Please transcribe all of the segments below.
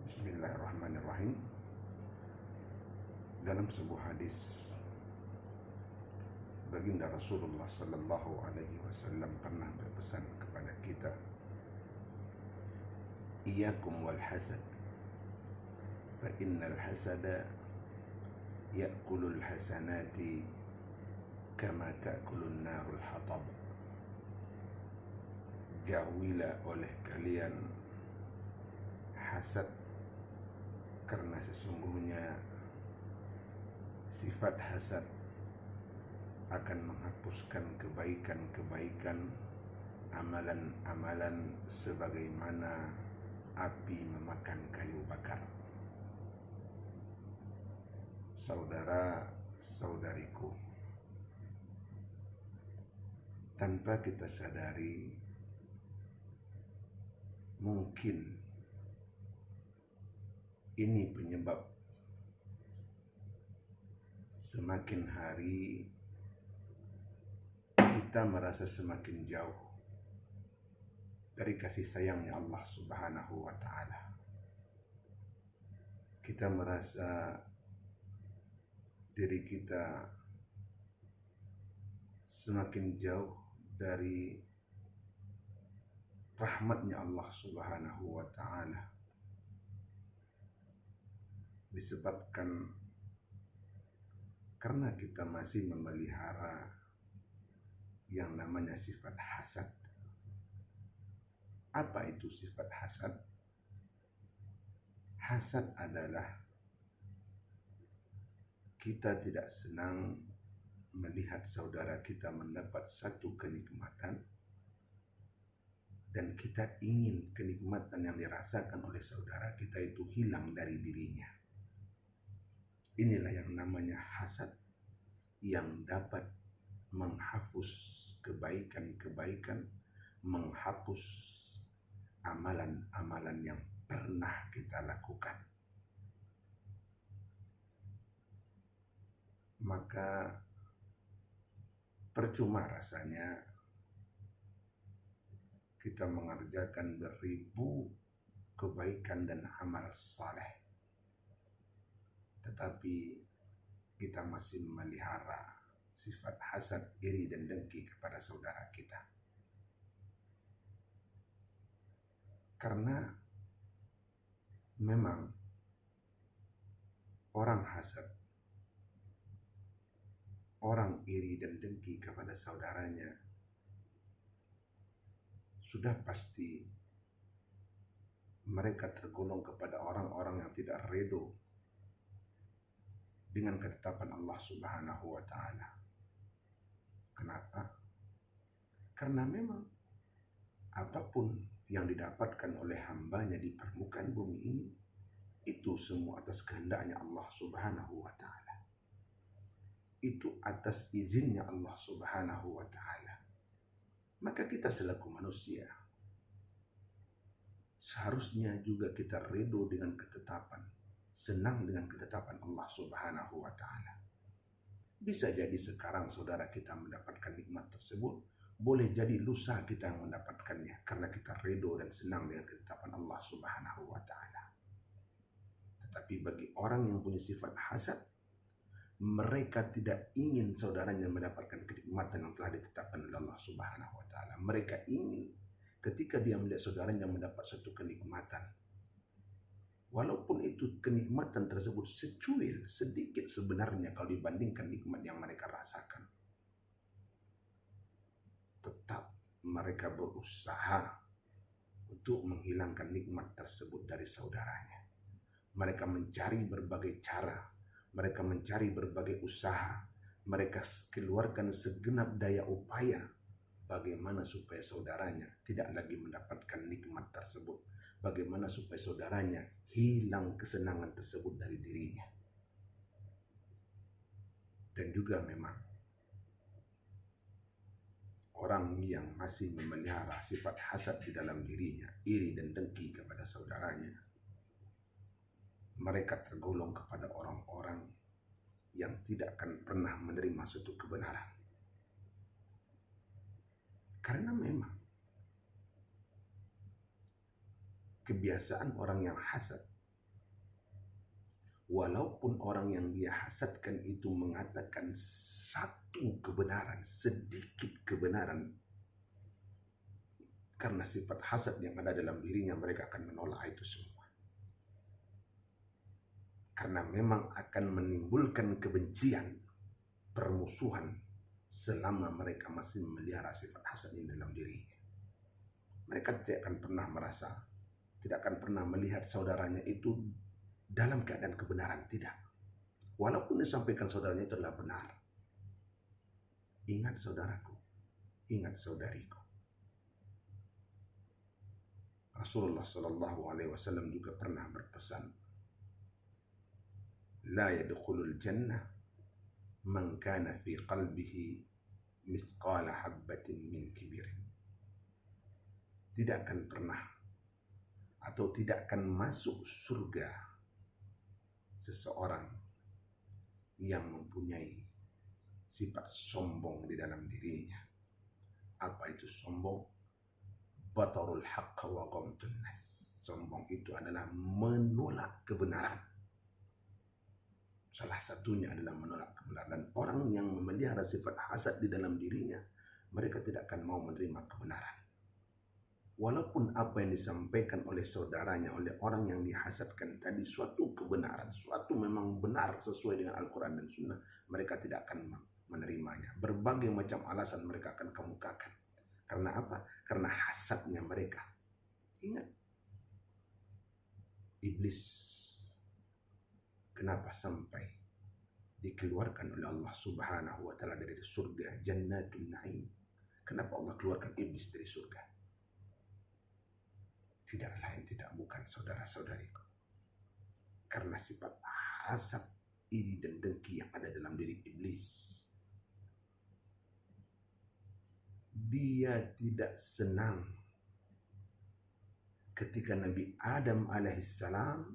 Bismillahirrahmanirrahim. Dalam sebuah hadis, baginda Rasulullah sallallahu alaihi wasallam pernah berpesan kepada kita, "Iyyakum wal hasad, fa innal hasada ya'kulul hasanati kama ta'kulun narul hatab." Jauhilah oleh kalian hasad, karena sesungguhnya sifat hasad akan menghapuskan kebaikan-kebaikan, amalan-amalan sebagaimana api memakan kayu bakar. Saudara-saudariku, tanpa kita sadari, mungkin ini penyebab semakin hari kita merasa semakin jauh dari kasih sayangnya Allah Subhanahu wa Ta'ala. Kita merasa diri kita semakin jauh dari rahmatnya Allah Subhanahu wa Ta'ala, disebabkan karena kita masih memelihara yang namanya sifat hasad. Apa itu sifat hasad? Hasad adalah kita tidak senang melihat saudara kita mendapat satu kenikmatan, dan kita ingin kenikmatan yang dirasakan oleh saudara kita itu hilang dari dirinya. Inilah yang namanya hasad, yang dapat menghapus kebaikan-kebaikan, menghapus amalan-amalan yang pernah kita lakukan. Maka percuma rasanya kita mengerjakan beribu kebaikan dan amal saleh, tetapi kita masih memelihara sifat hasad, iri dan dengki kepada saudara kita. Karena memang orang hasad, orang iri dan dengki kepada saudaranya, sudah pasti mereka tergolong kepada orang-orang yang tidak ridho dengan ketetapan Allah Subhanahu wa Ta'ala. Kenapa? Karena memang apapun yang didapatkan oleh hambanya di permukaan bumi ini, itu semua atas kehendaknya Allah Subhanahu wa Ta'ala. Itu atas izinnya Allah Subhanahu wa Ta'ala. Maka kita selaku manusia seharusnya juga kita ridho dengan ketetapan, senang dengan ketetapan Allah Subhanahu wa Ta'ala. Bisa jadi sekarang saudara kita mendapatkan nikmat tersebut, boleh jadi lusa kita yang mendapatkannya, karena kita ridho dan senang dengan ketetapan Allah Subhanahu wa Ta'ala. Tetapi bagi orang yang punya sifat hasad, mereka tidak ingin saudaranya mendapatkan kenikmatan yang telah ditetapkan oleh Allah Subhanahu wa Ta'ala. Mereka ingin ketika dia melihat saudaranya mendapat satu kenikmatan, walaupun itu kenikmatan tersebut secuil, sedikit sebenarnya kalau dibandingkan nikmat yang mereka rasakan, tetap mereka berusaha untuk menghilangkan nikmat tersebut dari saudaranya. Mereka mencari berbagai cara, mereka mencari berbagai usaha, mereka keluarkan segenap daya upaya bagaimana supaya saudaranya tidak lagi mendapatkan nikmat tersebut, bagaimana supaya saudaranya hilang kesenangan tersebut dari dirinya. Dan juga memang orang yang masih memelihara sifat hasad di dalam dirinya, iri dan dengki kepada saudaranya, mereka tergolong kepada orang-orang yang tidak akan pernah menerima suatu kebenaran. Karena memang kebiasaan orang yang hasad Walaupun orang yang dia hasadkan itu mengatakan satu kebenaran, sedikit kebenaran, karena sifat hasad yang ada dalam dirinya, mereka akan menolak itu semua. Karena memang akan menimbulkan kebencian, permusuhan, selama mereka masih memelihara sifat hasad ini dalam dirinya. Mereka tidak akan pernah merasa, tidak akan pernah melihat saudaranya itu dalam keadaan kebenaran, tidak. Walaupun disampaikan saudaranya itu adalah benar. Ingat saudaraku, ingat saudariku. Rasulullah Sallallahu Alaihi Wasallam juga pernah berpesan, la yadkhulul jannah man kana fi qalbihi mithqala habbatin min kibirin. Tidak akan pernah atau tidak akan masuk surga seseorang yang mempunyai sifat sombong di dalam dirinya. Apa itu sombong? Batarul haqqa wa ghamtun nas. Sombong itu adalah menolak kebenaran. Salah satunya adalah menolak kebenaran. Dan orang yang memelihara sifat hasad di dalam dirinya, mereka tidak akan mau menerima kebenaran. Walaupun apa yang disampaikan oleh saudaranya, oleh orang yang dihasadkan tadi suatu kebenaran, suatu memang benar sesuai dengan Al-Quran dan Sunnah, mereka tidak akan menerimanya. Berbagai macam alasan mereka akan kemukakan. Karena apa? Karena hasadnya mereka. Ingat, iblis kenapa sampai dikeluarkan oleh Allah Subhanahu wa Ta'ala dari surga Jannatun Na'im? Kenapa Allah keluarkan iblis dari surga? Tidak lain tidak bukan, saudara-saudariku, karena sifat hasad, iri dan dengki yang ada dalam diri iblis. Dia tidak senang ketika Nabi Adam alaihissalam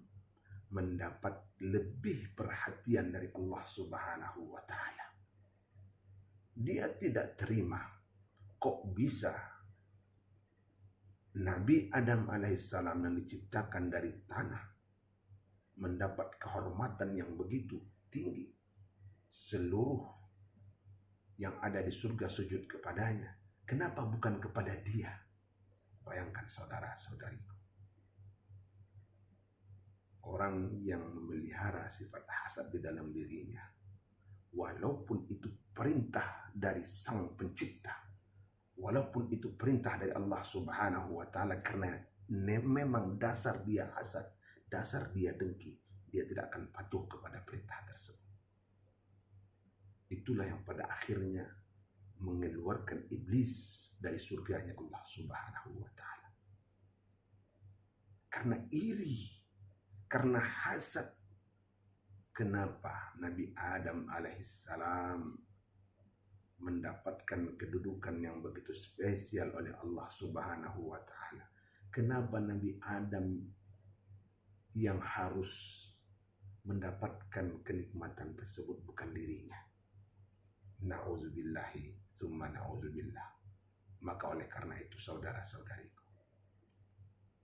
mendapat lebih perhatian dari Allah Subhanahu wa Ta'ala. Dia tidak terima, kok bisa Nabi Adam alaihissalam yang diciptakan dari tanah mendapat kehormatan yang begitu tinggi, seluruh yang ada di surga sujud kepadanya. Kenapa bukan kepada dia? Bayangkan saudara-saudariku. Orang yang memelihara sifat hasad di dalam dirinya, walaupun itu perintah dari Sang Pencipta, walaupun itu perintah dari Allah Subhanahu wa Ta'ala, karena memang dasar dia hasad, dasar dia dengki, dia tidak akan patuh kepada perintah tersebut. Itulah yang pada akhirnya mengeluarkan iblis dari surganya Allah Subhanahu wa Ta'ala. Karena iri, karena hasad. Kenapa Nabi Adam alaihissalam mendapatkan kedudukan yang begitu spesial oleh Allah Subhanahu wa Ta'ala? Kenapa Nabi Adam yang harus mendapatkan kenikmatan tersebut, bukan dirinya? Na'udzubillahi summa na'udzubillah. Maka oleh karena itu saudara-saudariku,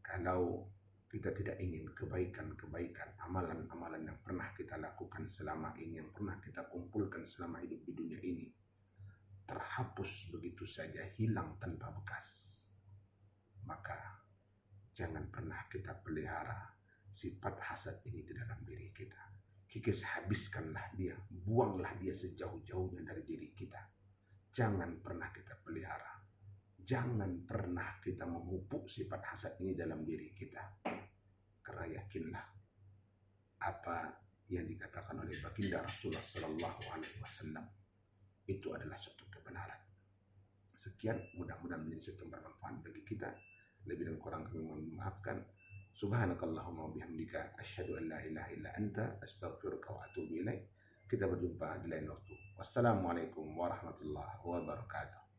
kalau kita tidak ingin kebaikan-kebaikan, amalan-amalan yang pernah kita lakukan selama ini, yang pernah kita kumpulkan selama hidup di dunia ini, terhapus begitu saja, hilang tanpa bekas, maka jangan pernah kita pelihara sifat hasad ini di dalam diri kita. Kikis habiskanlah dia, buanglah dia sejauh-jauhnya dari diri kita. Jangan pernah kita pelihara. Jangan pernah kita memupuk sifat hasad ini dalam diri kita. Karena yakinlah, apa yang dikatakan oleh baginda Rasulullah Sallallahu Alaihi Wasallam itu adalah suatu kebenaran. Sekian, mudah-mudahan menjadi sesuatu yang bermanfaat bagi kita. Lebih dan kurang kami mohon maafkan. Subhanakallahumma wa bihamdika asyhadu an la ilaha illa anta astaghfiruka wa atubu ilaik. Kita berjumpa di lain waktu. Wassalamualaikum warahmatullahi wabarakatuh.